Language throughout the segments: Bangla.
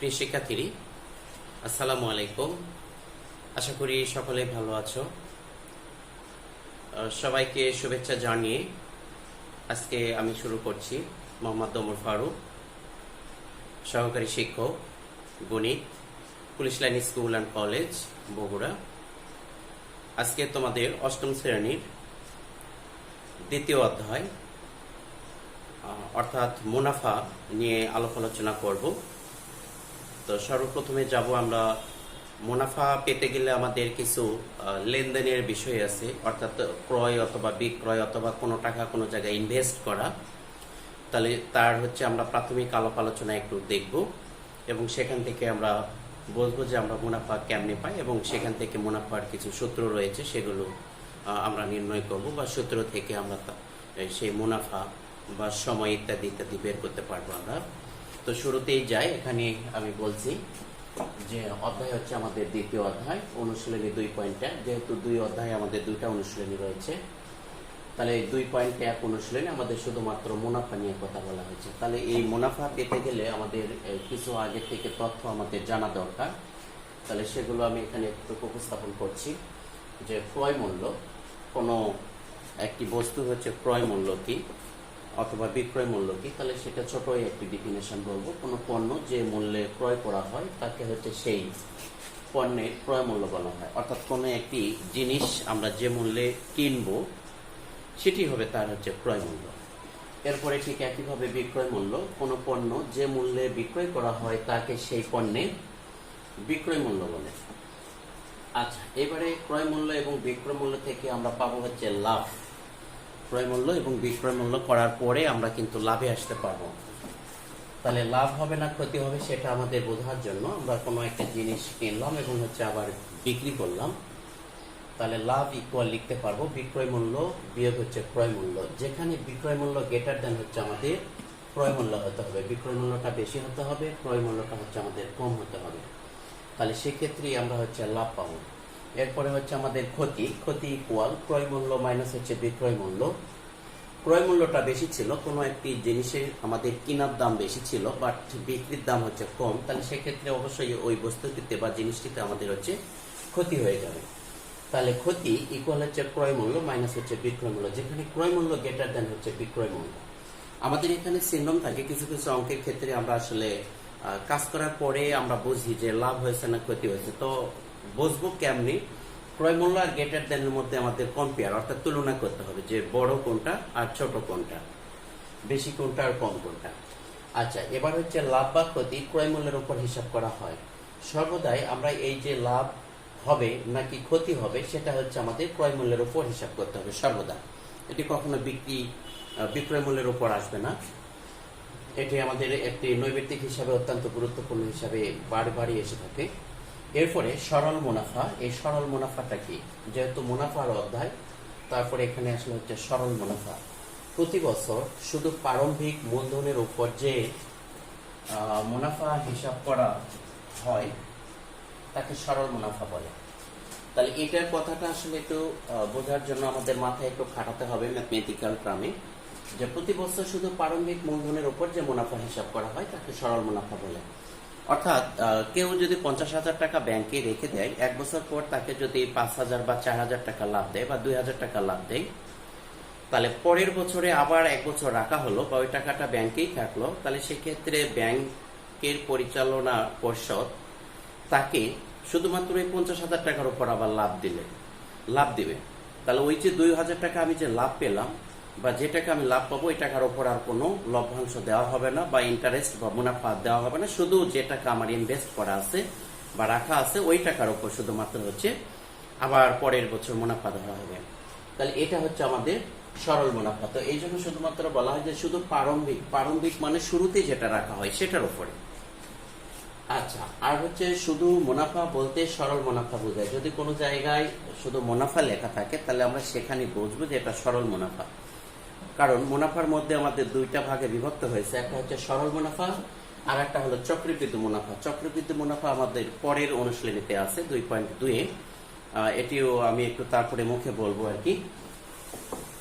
প্রিয় শিক্ষার্থী, আসসালামু আলাইকুম। আশা করি সকলে ভালো আছো। সবাইকে শুভেচ্ছা জানিয়ে আজকে আমি শুরু করছি। মোহাম্মদ ওমর ফারুক, সহকারী শিক্ষক, গণিত, police line school and college, Bogura. আজকে তোমাদের অষ্টম শ্রেণীর দ্বিতীয় অধ্যায় অর্থাৎ মুনাফা নিয়ে আলাপ আলোচনা করব। তো সর্বপ্রথমে যাব আমরা মুনাফা পেতে গেলে আমাদের কিছু লেনদেনের বিষয় আছে, অর্থাৎ ক্রয় অথবা বিক্রয় অথবা কোনো টাকা কোনো জায়গায় ইনভেস্ট করা। তাহলে তার আমরা প্রাথমিক আলাপ আলোচনা একটু দেখব এবং সেখান থেকে আমরা বলবো যে আমরা মুনাফা কেমনে পাই এবং সেখান থেকে মুনাফার কিছু সূত্র রয়েছে সেগুলো আমরা নির্ণয় করব বা সূত্র থেকে আমরা সেই মুনাফা বা সময় ইত্যাদি ইত্যাদি বের করতে পারবো আমরা। তো শুরুতেই যাই, এখানে আমি বলছি যে অধ্যায় হচ্ছে আমাদের দ্বিতীয় অধ্যায়, অনুশীলনী 2.1। যেহেতু দুই অধ্যায়ে আমাদের দুইটা অনুশীলনী রয়েছে, তাহলে 2.1 অনুশীলনী আমাদের শুধুমাত্র মুনাফা নিয়ে কথা বলা হয়েছে। তাহলে এই মুনাফা পেতে গেলে আমাদের কিছু আগে থেকে তথ্য আমাদের জানা দরকার। তাহলে সেগুলো আমি এখানে একটু উপস্থাপন করছি। যে ক্রয় মূল্য, কোনো একটি বস্তু হচ্ছে ক্রয় মূল্য কি অথবা বিক্রয় মূল্য কি, তাহলে সেটা ছোটই একটি ডেফিনেশন বলবো। কোনো পণ্য যে মূল্যে ক্রয় করা হয় তাকে হচ্ছে সেই পণ্যের ক্রয় মূল্য বলা হয়। অর্থাৎ কোনো একটি জিনিস আমরা যে মূল্যে কিনবো সেটি হবে তার হচ্ছে ক্রয় মূল্য। এরপরে ঠিক একইভাবে বিক্রয় মূল্য, কোনো পণ্য যে মূল্যে বিক্রয় করা হয় তাকে সেই পণ্যের বিক্রয় মূল্য বলে। আচ্ছা, এবারে ক্রয় মূল্য এবং বিক্রয় মূল্য থেকে আমরা পাবো হচ্ছে লাভ। ক্রয় মূল্য এবং বিক্রয় মূল্য করার পরে আমরা কিন্তু লাভে আসতে পারবো। তাহলে লাভ হবে না ক্ষতি হবে সেটা আমাদের বোঝার জন্য আমরা কোনো একটা জিনিস কিনলাম এবং আবার বিক্রি করলাম, তাহলে লাভ ইকুয়াল লিখতে পারবো বিক্রয় মূল্য বিয়োগ ক্রয় মূল্য। যেখানে বিক্রয় মূল্য গ্রেটার দেন আমাদের ক্রয় মূল্য হতে হবে, বিক্রয় মূল্যটা বেশি হতে হবে, ক্রয় মূল্যটা আমাদের কম হতে হবে। তাহলে সেক্ষেত্রে আমরা লাভ পাবো। এরপরে আমাদের ক্ষতি, ক্ষতি ইকুয়াল ক্রয় মূল্য মাইনাস বিক্রয় মূল্য। ক্রয় মূল্যটা বেশি ছিল, কোনো একটি জিনিসের আমাদের কেনার দাম বেশি ছিল বাট বিক্রির দাম কম, তাহলে সেক্ষেত্রে অবশ্যই ওই বস্তুটিতে বা জিনিসটিতে আমাদের ক্ষতি হয়ে যাবে। তাহলে ক্ষতি ইকুয়াল ক্রয় মূল্য মাইনাস বিক্রয় মূল্য, যেখানে ক্রয় মূল্য গ্রেটার দেন বিক্রয় মূল্য। আমাদের এখানে সিন্ড্রোম থাকে, কিছু কিছু অঙ্কের ক্ষেত্রে আমরা কাজ করার পরে আমরা বুঝি যে লাভ হয়েছে না ক্ষতি হয়েছে। তো বুঝবো কেমনি? ক্রয় মূল্য আর গ্রেটার দেনের মধ্যে আমাদের কম্পেয়ার অর্থাৎ তুলনা করতে হবে যে বড় কোনটা আর ছোট কোনটা, বেশি কোনটা আর কম কোনটা। আচ্ছা, এবার লাভ বা ক্ষতি ক্রয় মূল্যের উপর হিসাব করা হয়। সর্বদাই আমরা এই যে লাভ হবে নাকি ক্ষতি হবে সেটা আমাদের ক্রয় মূল্যের উপর হিসাব করতে হবে সর্বদা। এটি কখনো বিক্রয় মূল্যের উপর আসবে না। এটি আমাদের একটি নৈবেত্তিক হিসাবে অত্যন্ত গুরুত্বপূর্ণ হিসাবে বারবারই এসে থাকে। এরপরে সরল মুনাফা। এই সরল মুনাফাটা কি? যেহেতু মুনাফার অধ্যায়, তারপরে এখানে আসলে সরল মুনাফা। প্রতি বছর শুধু প্রারম্ভিক মূলধনের উপর যে মুনাফা হিসাব করা হয় তাকে সরল মুনাফা বলে। তাহলে এটার কথাটা একটু বোঝার জন্য আমাদের মাথায় একটু খাটাতে হবে ম্যাথমেটিক্যাল টার্মে, যে প্রতি বছর শুধু প্রারম্ভিক মূলধনের উপর যে মুনাফা হিসাব করা হয় তাকে সরল মুনাফা বলে। অর্থাৎ কেউ যদি 50,000 টাকা ব্যাংকে রেখে দেয়, এক বছর পর তাকে যদি 5,000 বা 4,000 টাকা লাভ দেয় বা 2,000 টাকা লাভ দেয়, তাহলে পরের বছরে আবার এক বছর রাখা হলো বা ওই টাকাটা ব্যাংকেই থাকলো, তাহলে সেক্ষেত্রে ব্যাংকের পরিচালনা পর্ষদ তাকে শুধুমাত্র এই 50,000 টাকার উপর আবার লাভ দিবে। তাহলে ওই যে 2,000 টাকা আমি যে লাভ পেলাম বা যে টাকা আমি লাভ পাবো ওই টাকার উপর আর কোনো লভ্যাংশ দেওয়া হবে না বা ইন্টারেস্ট বা মুনাফা দেওয়া হবে না। শুধু যে টাকা আমার ইনভেস্ট করা আছে বা রাখা আছে ওই টাকার উপর শুধুমাত্র আবার পরের বছর মুনাফা দেওয়া হবে। তাহলে এটা আমাদের সরল মুনাফা। তো এই জন্য শুধুমাত্র বলা হয় যে শুধু প্রারম্ভিক মানে শুরুতে যেটা রাখা হয় সেটার উপরে। আচ্ছা, আর শুধু মুনাফা বলতে সরল মুনাফা বোঝায়। যদি কোনো জায়গায় শুধু মুনাফা লেখা থাকে তাহলে আমরা সেখানে বুঝবো যে এটা সরল মুনাফা। কারণ মুনাফার মধ্যে আমাদের দুইটা ভাগে বিভক্ত হয়েছে, একটা সরল মুনাফা আর একটা হলো চক্রবৃদ্ধি মুনাফা। চক্রবৃদ্ধি মুনাফা আমাদের পরের অনুশীলনীতে আছে 2.2-এ। এটিও আমি একটু তারপরে মুখে বলবো আর কি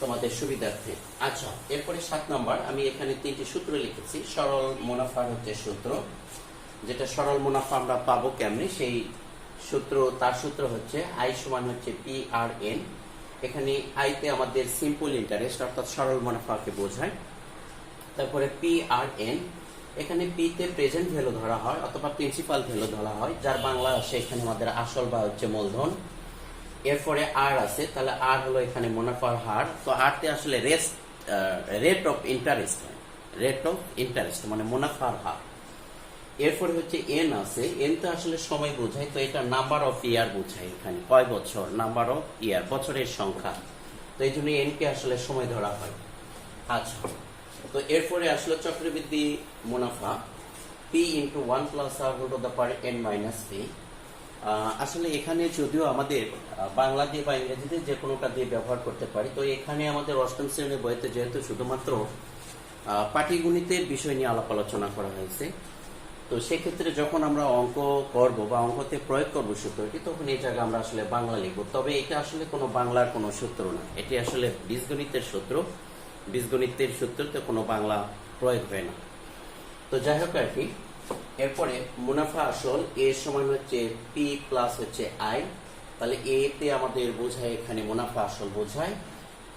তোমাদের সুবিধার্থে। আচ্ছা, এরপরে 7 নম্বর আমি এখানে 3টি সূত্র লিখেছি। সরল মুনাফার সূত্র যেটা সরল মুনাফা আমরা পাবো কেমনে সেই সূত্র, তার সূত্র হচ্ছে আই সমান হচ্ছে পি আর এন। এখানে আইতে আমাদের সিম্পল ইন্টারেস্ট অর্থাৎ সরল মুনাফাকে বোঝায়। তারপরে পি আর এন, এখানে পি তে প্রেজেন্ট ভ্যালু ধরা হয় অথবা প্রিন্সিপাল ভ্যালু ধরা হয়, যার বাংলা আসে এখানে আমাদের আসল বা হচ্ছে মূলধন। এরপরে আর আছে, তাহলে আর হলো এখানে মুনাফার হার। তো আর তে আসলে rate of interest, rate of interest মানে মুনাফার হার। এরপরে হচ্ছে এন আছে, এন তো আসলে সময় বোঝায়, তো এটা নাম্বার অফ ইয়ার বোঝায়, এখানে কয় বছর, নাম্বার অফ ইয়ার বছরের সংখ্যা, তো এই জন্য এন কে আসলে সময় ধরা হয়। আচ্ছা, তো এরপরে আসলে চক্রবৃদ্ধি মুনাফা P into one plus R whole to the power N minus P. আসলে এখানে যদিও আমাদের বাংলা দিয়ে বা ইংরেজিতে যে কোনোটা দিয়ে ব্যবহার করতে পারি, তো এখানে আমাদের অষ্টম শ্রেণীর বইতে যেহেতু শুধুমাত্র পাটিগণিতের বিষয় নিয়ে আলাপ আলোচনা করা হয়েছে, তো সেক্ষেত্রে যখন আমরা অঙ্ক করব বা অঙ্কতে প্রয়োগ করবো সূত্রটি, তখন এই জায়গায় আমরা আসলে বাংলা লিখব। তবে এটা আসলে কোনো বাংলার কোনো সূত্র না, এটি আসলে বীজগণিতের সূত্র। বীজগণিতের সূত্রতে কোনো বাংলা প্রয়োগ হয় না। তো যাই হোক আর কি, এরপরে মুনাফা আসল এর সমান হচ্ছে পি প্লাস হচ্ছে আই। তাহলে এ তে আমাদের বোঝায় এখানে মুনাফা আসল বোঝায়,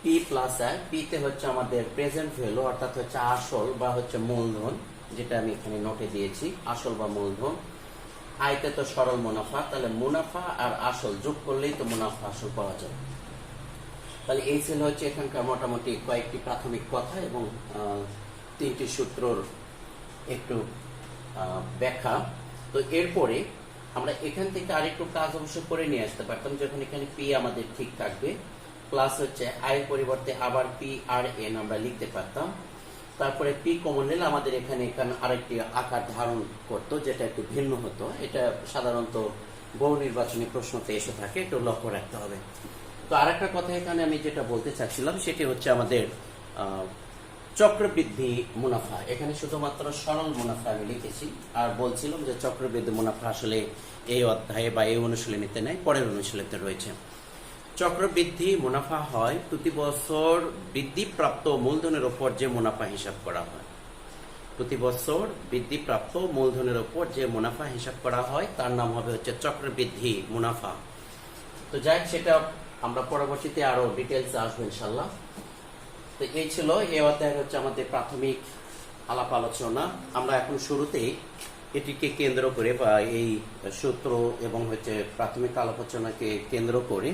পি প্লাস আই। পি তে হচ্ছে আমাদের প্রেজেন্ট ভ্যালু অর্থাৎ হচ্ছে আসল বা হচ্ছে মূলধন, যেটা আমি এখানে নোটে দিয়েছি, আসল বা মূলধন। আইতে তো সরল মুনাফা, তাহলে মুনাফা আর আসল যোগ করলেই তো মুনাফা আসল পাওয়া যায়। তাহলে এই ছিল হচ্ছে এখানকার মোটামুটি কয়েকটি প্রাথমিক কথা এবং তিনটি সূত্রর একটু ব্যাখ্যা। তো এরপরে আমরা এখান থেকে আরেকটু কাজ অবশ্য করে নিয়ে আসতে পারতাম, যখন এখানে পি আমাদের ঠিক থাকবে, প্লাস হচ্ছে আই এর পরিবর্তে আবার পি আর এন আমরা লিখতে পারতাম। তারপরে পি কমন নিলে আমাদের এখানে আরেকটি আকার ধারণ করতো, যেটা একটু ভিন্ন হতো। এটা সাধারণত বহু নির্বাচনী প্রশ্নতে এসে থাকে, একটু লক্ষ্য রাখতে হবে। তো আরেকটা কথা এখানে আমি যেটা বলতে চাচ্ছিলাম সেটি হচ্ছে আমাদের চক্রবৃদ্ধি মুনাফা। এখানে শুধুমাত্র সরল মুনাফা আমি লিখেছি, আর বলছিলাম যে চক্রবৃদ্ধি মুনাফা আসলে এই অধ্যায়ে বা এই অনুশীলনীতে নেই, পরের অনুশীলনীতে রয়েছে। চক্রবৃদ্ধি মুনাফা হয় প্রতি বছর বৃদ্ধিপ্রাপ্ত মূলধনের উপর যে মুনাফা হিসাব করা হয়। প্রতি বছর বৃদ্ধিপ্রাপ্ত মূলধনের উপর যে মুনাফা হিসাব করা হয় তার নাম হবে হচ্ছে চক্রবৃদ্ধি মুনাফা। তো যাই, সেটা আমরা পরবর্তীতে আরো ডিটেলস আসবো ইনশাল্লাহ। তো এই ছিল এই অধ্যায়ের হচ্ছে আমাদের প্রাথমিক আলাপ আলোচনা। আমরা এখন শুরুতেই এটিকে কেন্দ্র করে বা এই সূত্র এবং হচ্ছে প্রাথমিক আলাপ আলোচনাকে কেন্দ্র করে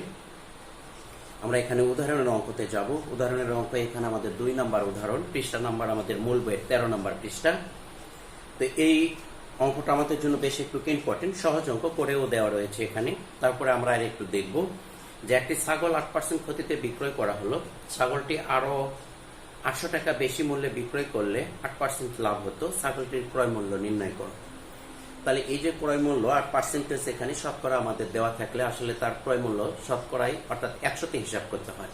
আমরা এখানে উদাহরণের অঙ্কতে যাব। উদাহরণের অঙ্ক এখানে আমাদের 2 নম্বর উদাহরণ, পৃষ্ঠা নাম্বার আমাদের মূল বইয়ের 13 নম্বর পৃষ্ঠা। তো এই অঙ্কটা আমাদের জন্য বেশ একটু ইম্পর্টেন্ট, সহজ অঙ্ক করেও দেওয়া রয়েছে এখানে। তারপরে আমরা আর একটু দেখব যে একটি ছাগল 8% ক্ষতিতে বিক্রয় করা হলো, ছাগলটি আরো 800 টাকা বেশি মূল্যে বিক্রয় করলে 8% লাভ হতো, ছাগলটির ক্রয় মূল্য নির্ণয় করো। তাহলে এই যে ক্রয় মূল্য আর পার্সেন্টেজ এখানে শতকরা আমাদের দেওয়া থাকলে আসলে তার ক্রয় মূল্য শতকরাই অর্থাৎ 100তে হিসাব করতে হয়।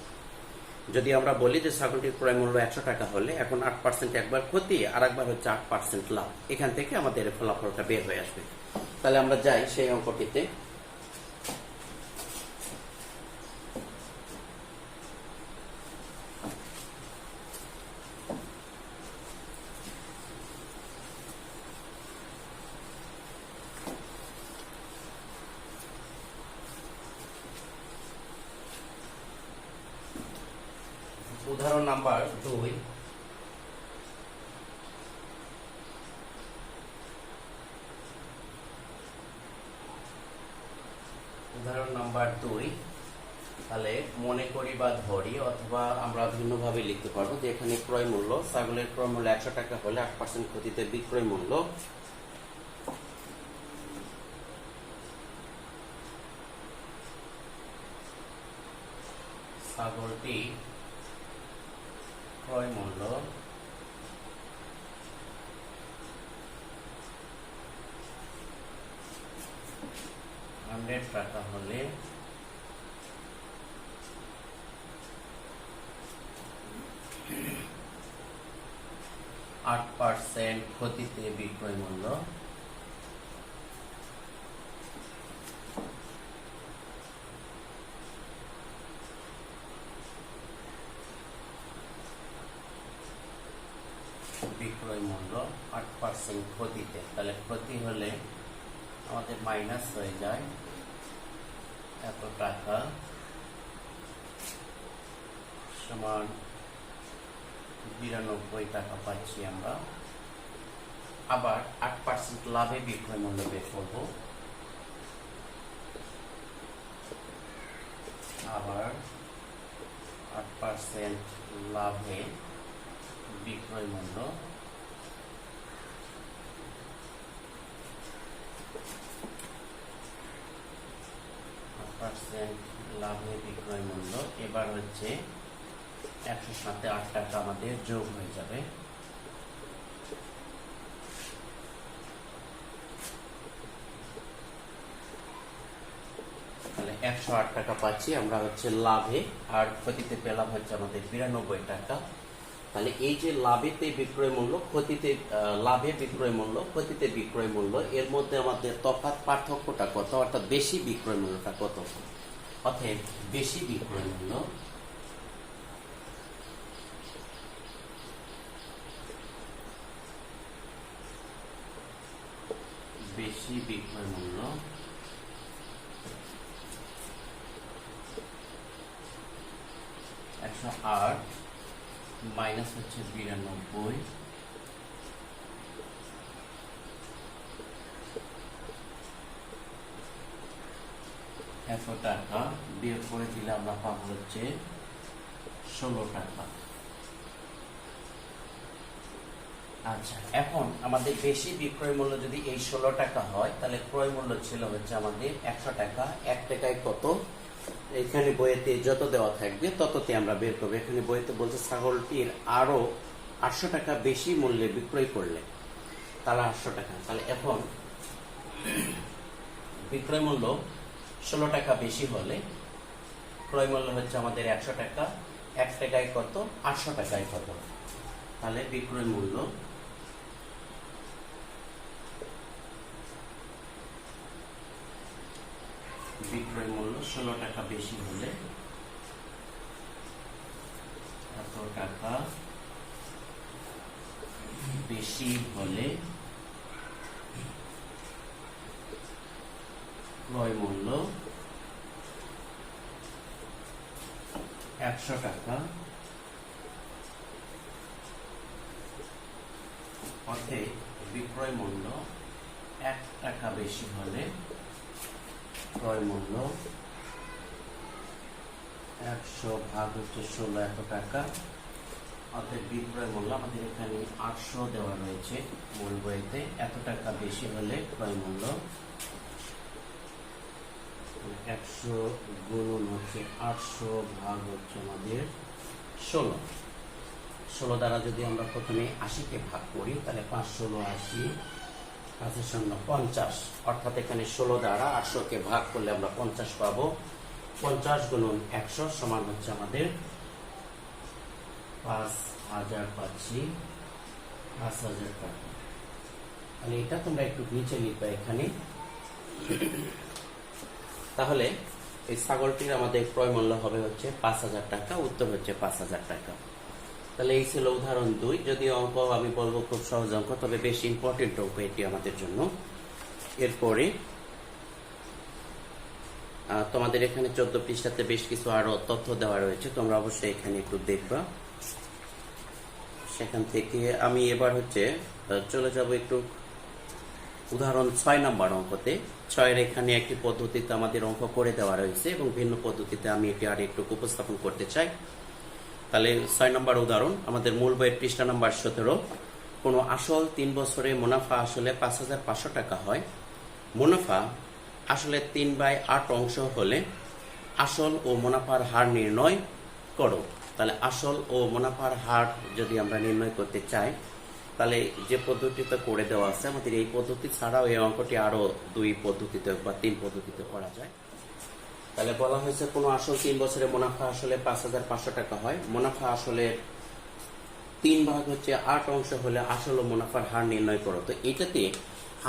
যদি আমরা বলি যে ছাগলটির ক্রয় মূল্য 100 টাকা হলে এখন 8% একবার ক্ষতি আর একবার হচ্ছে 8% লাভ, এখান থেকে আমাদের ফলাফলটা বের হয়ে আসবে। তাহলে আমরা যাই সেই অঙ্কটিতে। উদাহরণ নাম্বার 2। উদাহরণ নাম্বার 2, তাহলে মনে করি বা ধরি, অথবা আমরা ভিন্নভাবে লিখতে পারবো যে এখানে ক্রয় মূল্য, ছাগলের ক্রয় মূল্য 100 টাকা হলে 8% ক্ষতিতে বিক্রয় মূল্য ছাগলটি ক্রয় মূল্য 100 টাকা হলে 8% ক্ষতিতে বিক্রয় মূল্য বিক্রয় মূল্য 8% ক্ষতিতে, তাহলে ক্ষতি হলে আমাদের মাইনাস হয়ে যায় এত টাকা সমান 92 টাকা পাচ্ছি আমরা। আবার 8% লাভে বিক্রয় মূল্য বের করব, আবার 8% লাভে বিক্রয় মূল্য লাভে বিক্রয় মূল্য এবার হচ্ছে 100 সাথে 8 টাকা আমাদের যোগ হয়ে যাবে। তাহলে 108 টাকা পাচ্ছি আমরা হচ্ছে লাভে, আর ক্ষতিতে পেলাম হচ্ছে আমাদের 92 টাকা। তাহলে এই যে লাভেতে বিক্রয় মূল্য, ক্ষতিতে লাভে বিক্রয় মূল্য, ক্ষতিতে বিক্রয় মূল্য, এর মধ্যে আমাদের তফাৎ পার্থক্যটা কত, অর্থাৎ বেশি বিক্রয় মূল্যটা কত। অতএব বেশি বিক্রয় মূল্য মূল্য 108 মাইনাস হচ্ছে 92, এত টাকা বিয়োগ করে দিলে আমরা পাবো হচ্ছে 16 টাকা। আচ্ছা, এখন আমাদের বেশি বিক্রয় মূল্য যদি এই 16 টাকা হয়, তাহলে ক্রয় মূল্য ছিল হচ্ছে আমাদের 100 টাকা। 1 টাকায় কত, এখানে বইয়েতে যত দেওয়া থাকবে তততে আমরা বের করবো। এখানে বইয়েতে বলছে ছাগলটির আরো 800 টাকা বেশি মূল্যে বিক্রয় করলে, তাহলে 800 টাকা। তাহলে এখন বিক্রয় মূল্য 16 টাকা বেশি হলে ক্রয় মূল্য হচ্ছে আমাদের 100 টাকা। 1 টাকায় কত, 800 টাকায় কত, তাহলে বিক্রয় মূল্য বিক্রয় মূল্য 16 টাকা বেশি হলে এত টাকা বেশি হলে ক্রয় মূল্য 100 টাকা। অতএব বিক্রয় মূল্য 1 টাকা বেশি হলে ক্রয় মূল্য 100 ভাগ হচ্ছে 16 এত টাকা। অতএব বিক্রয় মূল্য আমাদের এখানে 800 দেওয়া রয়েছে মূল বইতে। এত টাকা বেশি হলে ক্রয় মূল্য 100 গুণন হচ্ছে 800 ভাগ হচ্ছে আমাদের 16 দ্বারা যদি আমরা প্রথমে 80 ভাগ করি, তাহলে 5 16 80, 5 0 50, অর্থাৎ এখানে 16 দ্বারা 800 ভাগ করলে আমরা 50 পাবো। 50 গুণন 100 সমান হচ্ছে আমাদের 5000 পাচ্ছি, 5000 টাকা। তাহলে এটা তোমরা একটু নিচে লিখবে এখানে। তাহলে এই ছাগলটির আমাদের ক্রয় মূল্য হবে হচ্ছে 5000 টাকা, উত্তর হচ্ছে 5000 টাকা। তাহলে এই ছিল উদাহরণ 2। যদি অঙ্ক আমি বলবো খুব সহজ অঙ্ক, তবে বেশ ইম্পর্টেন্ট অঙ্ক এটি আমাদের জন্য। এরপরে তোমাদের এখানে 14 পৃষ্ঠাতে বেশ কিছু আরো তথ্য দেওয়া রয়েছে, তোমরা অবশ্যই এখানে একটু দেখবা। সেখান থেকে আমি এবার হচ্ছে চলে যাব একটু উদাহরণ 6 নম্বর অঙ্কতে। 6-এর এখানে একটি পদ্ধতিতে আমাদের অঙ্ক করে দেওয়া রয়েছে এবং ভিন্ন পদ্ধতিতে আমি এটি আর একটু উপস্থাপন করতে চাই। তাহলে 6 নম্বর উদাহরণ, আমাদের মূল বইয়ের পৃষ্ঠা নাম্বার 17। কোনো আসল 3 বছরে মুনাফা আসলে 5500 টাকা হয়। মুনাফা আসলে 3/8 অংশ হলে আসল ও মুনাফার হার নির্ণয় করো। তাহলে আসল ও মুনাফার হার যদি আমরা নির্ণয় করতে চাই, তাহলে যে পদ্ধতিতে করে দেওয়া আছে, আমাদের এই পদ্ধতি ছাড়াও এই অঙ্কটি আরো 2 পদ্ধতিতে বা 3 পদ্ধতিতে করা যায়। তাহলে বলা হয়েছে কোনো আসল 3 বছরে মুনাফা আসলে 5500 টাকা হয়। মুনাফা আসলে 3 ভাগ হচ্ছে 8 অংশ হলে আসল ও মুনাফার হার নির্ণয় করো। তো এটাতে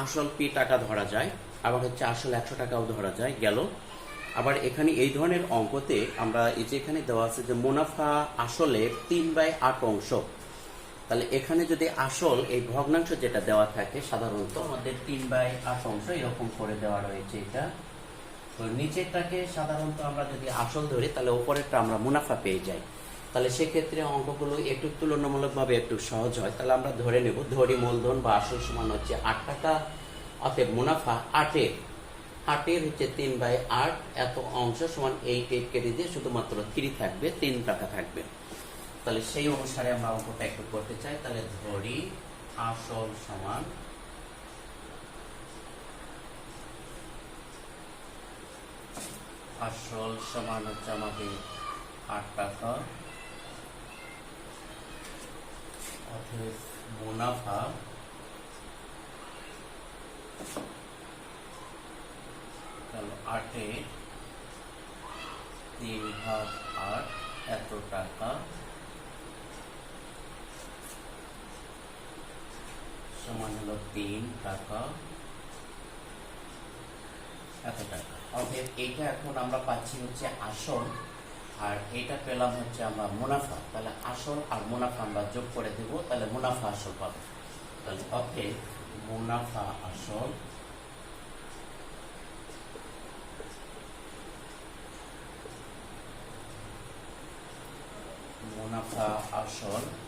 আসল P টাকা ধরা যায়, আবার হচ্ছে আসল 100 টাকাও ধরা যায় গেল। আবার এখানে এই ধরনের অঙ্কতে আমরা এই যে এখানে দেওয়া আছে যে মুনাফা আসলে 3/8 অংশ, তাহলে এখানে যদি আসল এই ভগ্নাংশ যেটা দেওয়া থাকে সাধারণত আমাদের 3/8 অংশ এরকম করে দেওয়া রয়েছে। এটা তো নিচেরটাকে সাধারণত আমরা যদি আসল ধরি তাহলে উপরেরটা আমরা মুনাফা পেয়ে যাই। তাহলে সেক্ষেত্রে অঙ্কগুলো একটু তুলনামূলকভাবে একটু সহজ হয়। তাহলে আমরা ধরে নেব, ধরি মূলধন বা আসল সমান হচ্ছে 8 টাকা, অতএব মুনাফা 8-এর হচ্ছে 3/8 এত অংশ সমান 8 কেটে দিয়ে শুধুমাত্র 3 থাকবে, 3 টাকা থাকবে। তাহলে সেই অনুসারে আমরা অঙ্কটা একটু করতে চাই। তাহলে ধরি আসল সমান হচ্ছে আমাদের 8 টাকা, অতএব মুনাফা তাহলে 8-এর 3/8 এত টাকা সমান হলো 3 টাকা এত টাকা। অতএব এইটা এখন আমরা পাচ্ছি হচ্ছে আসল, আর এটা পেলাম হচ্ছে আমরা মুনাফা। তাহলে আসল আর মুনাফা আমরা যোগ করে দেব, তাহলে মুনাফা আসল পাবো। তাহলে অতএব মুনাফা আসল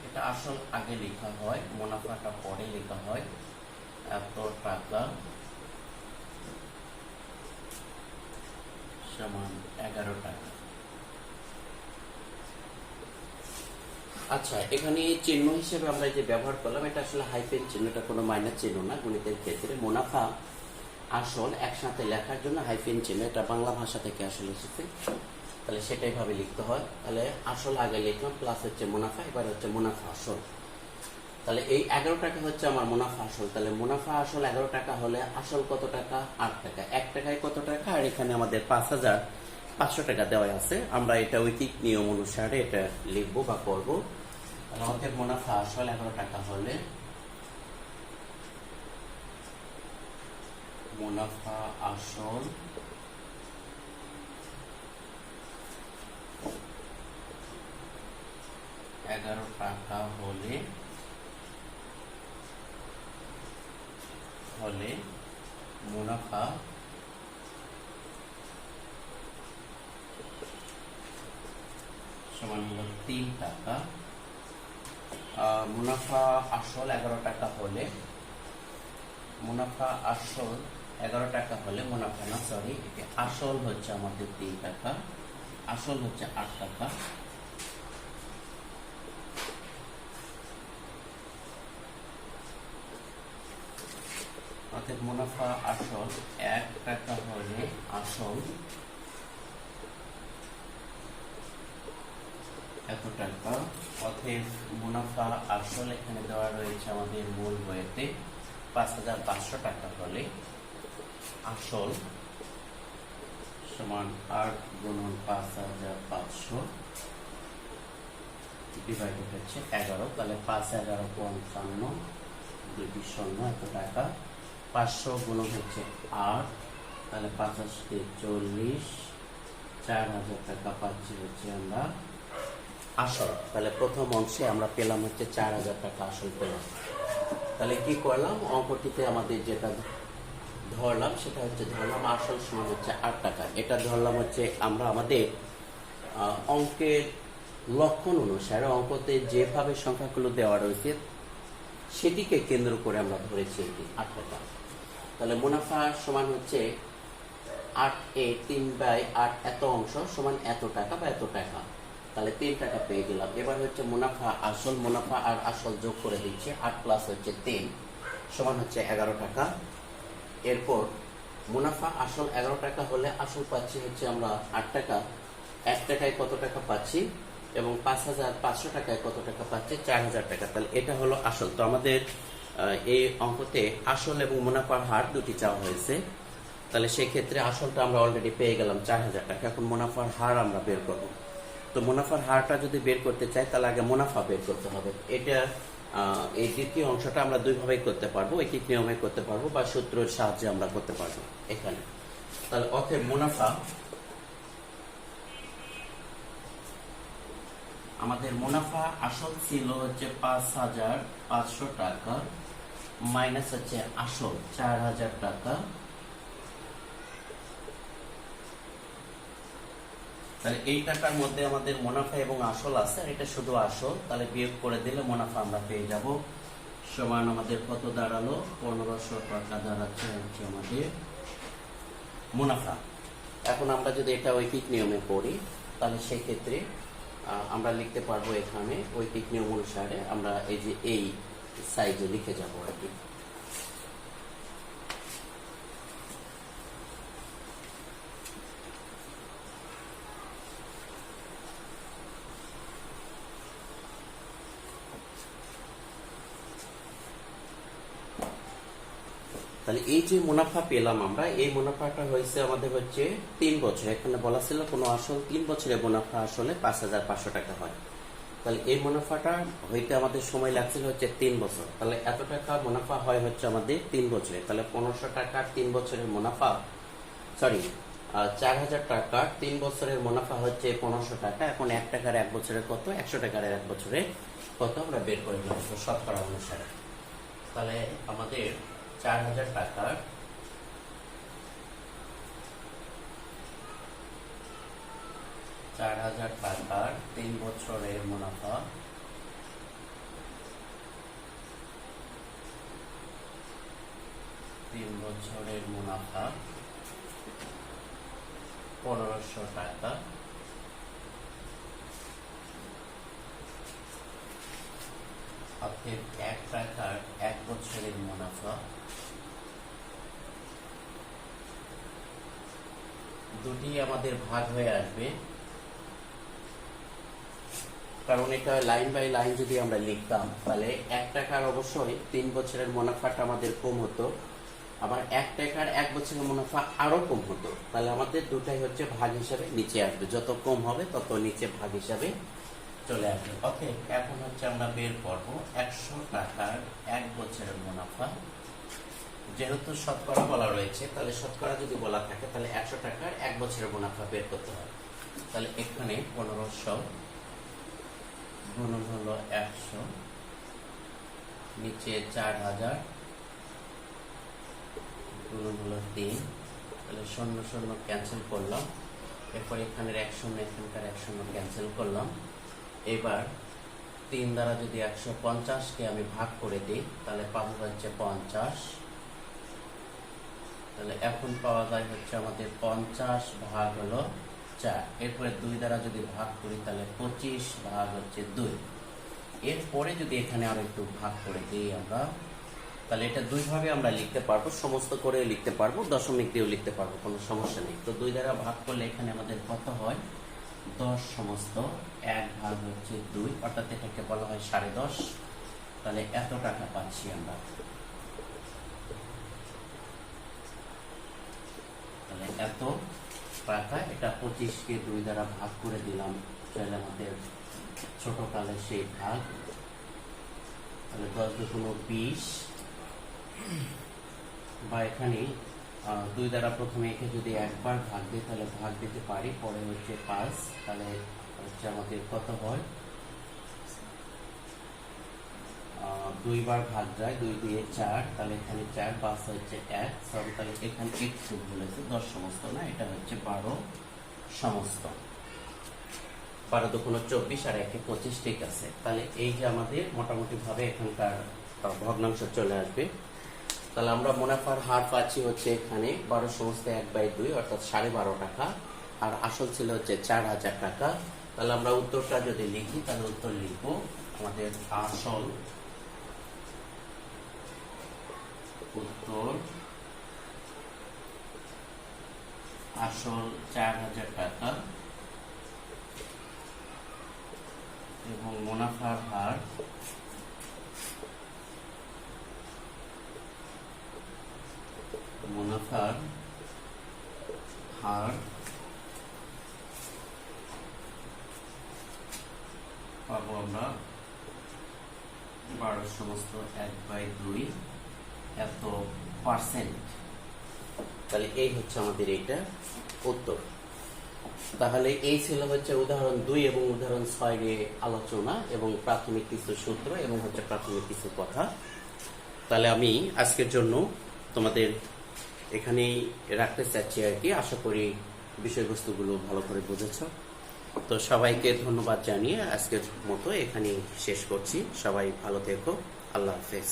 এটা আসল আগে লেখা হয়, মুনাফাটা পরে লেখা হয়। এত টাকা সমান 11 টাকা। আচ্ছা, এখানে চিহ্ন হিসেবে আমরা যে ব্যবহার করলাম এটা আসলে হাইফেন চিহ্ন, এটা কোনো মাইনাস চিহ্ন না গণিতের ক্ষেত্রে। মুনাফা আসল একসাথে লেখার জন্য হাইফেন চিহ্ন, এটা বাংলা ভাষা থেকে আসলে এসেছে। তাহলে সেটাই ভাবে লিখতে হয়। তাহলে আসল আগে লিখলাম, প্লাস হচ্ছে মুনাফা, এবার হচ্ছে মুনাফা আসল। তাহলে এই 11 টাকা হচ্ছে আমার মুনাফা আসল। তাহলে মুনাফা আসল 11 টাকা হলে আসল কত টাকা? 8 টাকা। 1 টাকায় কত টাকা? আর এখানে আমাদের 5,500 টাকা দেওয়া আছে। আমরা এটা ঐকিক নিয়ম অনুসারে এটা লিখবো বা করবো। আমাদের মুনাফা আসল 11 টাকা হলে মুনাফা আসল 11 টাকা হলে মুনাফা সমান হলো 3 টাকা। মুনাফা আসল 11 টাকা হলে মুনাফা না, সরি, আসল হচ্ছে আমাদের 3 টাকা, আসল হচ্ছে 8 টাকা। অর্থাৎ মুনাফা আসল 1 টাকা হলে আসল এত টাকা। অতএব মুনাফা আসল এখানে দেওয়া রয়েছে আমাদের মূল বইতে 5,500 টাকা হলে আসল সমান 8 গুণন 5,500 ডিভাইডেড হচ্ছে 11। তাহলে 5,11,55 2 শূন্য এত টাকা। 500 গুণন হচ্ছে 8, তাহলে 5,40 4,000 টাকা পাচ্ছি হচ্ছে আমরা আসল। তাহলে প্রথম অংশে আমরা পেলাম হচ্ছে 4,000 টাকা আসল পেলাম। তাহলে কি করলাম, অঙ্কটিতে আমাদের যেটা ধরলাম সেটা হচ্ছে ধরলাম আসল সমান হচ্ছে 8 টাকা। এটা ধরলাম হচ্ছে আমরা আমাদের অঙ্কের লক্ষণ অনুসারে অঙ্কতে যেভাবে সংখ্যাগুলো দেওয়া রয়েছে সেটিকে কেন্দ্র করে আমরা ধরেছি এটি 8 টাকা। তাহলে মুনাফা সমান হচ্ছে 8-এ 3/8 এত অংশ সমান এত টাকা বা এত টাকা। তাহলে 3 টাকা পেয়ে গেলাম। এবার হচ্ছে মুনাফা আসল, মুনাফা আর আসল যোগ করে দিচ্ছে 8 প্লাস হচ্ছে 3 সমান হচ্ছে 11 টাকা। এরপর মুনাফা আসল 11 টাকা হলে আসল পাচ্ছি হচ্ছে আমরা 8 টাকা। 1 টাকায় কত টাকা পাচ্ছি এবং 5,500 টাকায় কত টাকা পাচ্ছি? 4,000 টাকা। তাহলে এটা হলো আসল। তো আমাদের এই অঙ্কতে আসল এবং মুনাফার হার দুটি চাওয়া হয়েছে। তাহলে সেই ক্ষেত্রে আসলটা আমরা অলরেডি পেয়ে গেলাম 4,000 টাকা। এখন মুনাফার হার আমরা বের করব। তো মুনাফার হারটা যদি বের করতে চাই তাহলে আগে মুনাফা বের করতে হবে। এটা এই দ্বিতীয় অংশটা আমরা দুইভাবেই করতে পারবো, ঐকিক নিয়মে করতে পারবো বা সূত্রের সাহায্যে আমরা করতে পারবো এখানে। তাহলে অতএব মুনাফা আমাদের মুনাফা আসল ছিল হচ্ছে 5,500 টাকা, মাইনাস হচ্ছে আসল 4,000 টাকা। তাহলে এই টাকার মধ্যে আমাদের মুনাফা এবং আসল আছে, আর এটা শুধু আসল, তাহলে বিয়োগ করে দিলে মুনাফা আমরা পেয়ে যাব। সমান আমাদের কত দাঁড়ালো? 1,500 টাকা দাঁড়াচ্ছে হচ্ছে আমাদের মুনাফা। এখন আমরা যদি এটা ঐকিক নিয়মে পড়ি, তাহলে সেই ক্ষেত্রে আমরা লিখতে পারবো এখানে ঐকিক নিয়ম অনুসারে আমরা এই যে এই সাইজে লিখে যাবো আর কি। তাহলে এই যে মুনাফা পেলাম আমরা, এই মুনাফাটা হয়েছে আমাদের হচ্ছে 3 বছর। এখানে বলা ছিল কোনো আসল 3 বছরের মুনাফা আসলে 5,500 টাকা হয়। তাহলে এই মুনাফাটা হইতে আমাদের সময় লাগছিল হচ্ছে 3 বছর। তাহলে এত টাকা মুনাফা হয় হচ্ছে আমাদের 3 বছরে। তাহলে 1,500 টাকার 3 বছরের মুনাফা, সরি 4,000 টাকার 3 বছরের মুনাফা হচ্ছে 1,500 টাকা। এখন 1 টাকার 1 বছরের কত? 100 টাকার 1 বছরে কত আমরা বের করে নেব শতকরা অনুসারে। তাহলে আমাদের 4,000 টাকার 3 বছরের মুনাফা, মুনাফা 1,500 টাকা। অর্থাৎ 1 টাকার 1 বছরের মুনাফা, দুটি আমাদের ভাগ হয়ে আসবে, কারণ এটা লাইন বাই লাইন যদি আমরা লিখতাম তাহলে 1 টাকার অবশ্যই 3 বছরের মুনাফাটা আমাদের কম হতো, আবার 1 টাকার 1 বছরের মুনাফা আরো কম হতো। তাহলে আমাদের দুটাই হচ্ছে ভাগ হিসাবে নিচে আসবে, যত কম হবে তত নিচে ভাগ হিসাবে চলে আসবে। ওকে, এখন হচ্ছে আমরা বের করব 100 টাকার 1 বছরের মুনাফা। যেহেতু শতকরা বলা রয়েছে, তাহলে শতকরা যদি বলা থাকে তাহলে 100 টাকার 1 বছরের মুনাফা বের করতে হয়। তাহলে এখানে 1,500 গুণন হলো 100, নিচে 4,000 গুণন হলো 3, তাহলে 0 0 ক্যান্সেল করলাম। এরপর এখানের 1 0 এখানকার 1 0 ক্যান্সেল করলাম। এবার 3 দ্বারা যদি 150-কে আমি ভাগ করে দিই তাহলে পাবো হচ্ছে 50। তাহলে এখন পাওয়া যায় হচ্ছে আমাদের 50 ভাগ হলো 4। এরপরে 2 দ্বারা যদি ভাগ করি তাহলে 25 ভাগ হচ্ছে 2। এরপরে যদি এখানে আরো একটু ভাগ করে দিই আমরা, তাহলে এটা দুইভাবে আমরা লিখতে পারবো, সমস্ত করে লিখতে পারবো, দশমিক দিয়েও লিখতে পারবো, কোনো সমস্যা নেই। তো 2 দ্বারা ভাগ করলে এখানে আমাদের কত হয়? 10 সমস্ত 1 ভাগ হচ্ছে 2, অর্থাৎ এটাকে বলা হয় 10.5। তাহলে এত টাকা পাচ্ছি আমরা। তাহলে এত টাকা, এটা 25-কে 2 দ্বারা ভাগ করে দিলাম, তাহলে আমাদের ছোট কালে সেই ভাগ। তাহলে 10 দুগুণ 20, বা এখানে 2 দ্বারা প্রথমে একে যদি একবার ভাগ দিই তাহলে ভাগ দিতে পারি, পরে হচ্ছে 5। তাহলে হচ্ছে আমাদের কত হয়? 2 বার ভাগ যায়, 2 দিয়ে 4, তাহলে এখানে 4, 5 হচ্ছে 1। সরি, তাহলে এখানে একটু ভুল হয়েছে, 10 সমস্ত না, এটা হচ্ছে 12 সমস্ত। 12 দুগুণ 24 আর 1 25, ঠিক আছে। তাহলে এই যে আমাদের মোটামুটি ভাবে এখানকার ভগ্নাংশ চলে আসবে। তাহলে আমরা মুনাফার হার পাচ্ছি হচ্ছে এখানে 12 সমস্ত 1/2, অর্থাৎ 12.5 টাকা, আর আসল ছিল হচ্ছে 4,000 টাকা। তাহলে আমরা উত্তরটা যদি লিখি তাহলে উত্তর লিখবো আমাদের আসল, উত্তর আসল 4,000 টাকা এবং মুনাফার হার পাবো আমরা 12 সমস্ত 1/2 এত %। তাহলে এই হচ্ছে আমাদের এইটা উত্তর। তাহলে এই ছিল হচ্ছে উদাহরণ 2 এবং উদাহরণ 6 এর আলোচনা এবং প্রাথমিক কিছু সূত্র এবং হচ্ছে প্রাথমিক কিছু কথা। তাহলে আমি আজকের জন্য তোমাদের এখানেই রাখতে চাচ্ছি আর কি। আশা করি বিষয়বস্তুগুলো ভালো করে বুঝেছ। তো সবাইকে ধন্যবাদ জানিয়ে আজকের মতো এখানেই শেষ করছি। সবাই ভালো থেকো। আল্লাহ হাফেজ।